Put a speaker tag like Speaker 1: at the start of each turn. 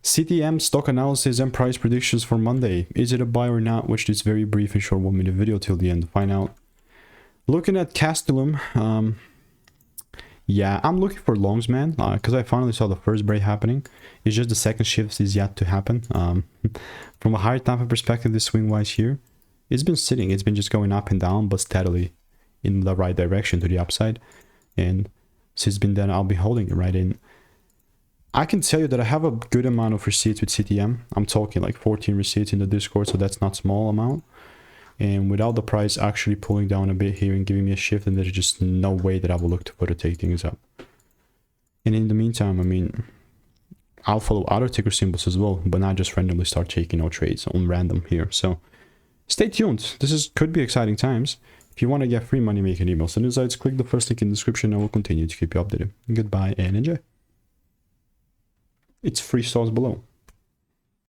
Speaker 1: CTM stock analysis and price predictions for Monday. Is it a buy or not? Watch this very brief and short 1-minute video till the end to find out. Looking at Castellum, yeah, I'm looking for longs, man, because I finally saw the first break happening. It's just the second shift is yet to happen. From a higher time frame perspective, this swing wise here, it's been sitting. It's been just going up and down, but steadily in the right direction to the upside. And since it's been done, I'll be holding it right in. I can tell you that I have a good amount of receipts with CTM. I'm talking like 14 receipts in the Discord, so that's not small amount. And without the price actually pulling down a bit here and giving me a shift, and there's just no way that I will look to further take things up. And in the meantime, I mean, I'll follow other ticker symbols as well, but not just randomly start taking out trades on random here. So stay tuned. Could be exciting times. If you want to get free money making emails and insights, click the first link in the description. I will continue to keep you updated. Goodbye and enjoy. It's free stocks below.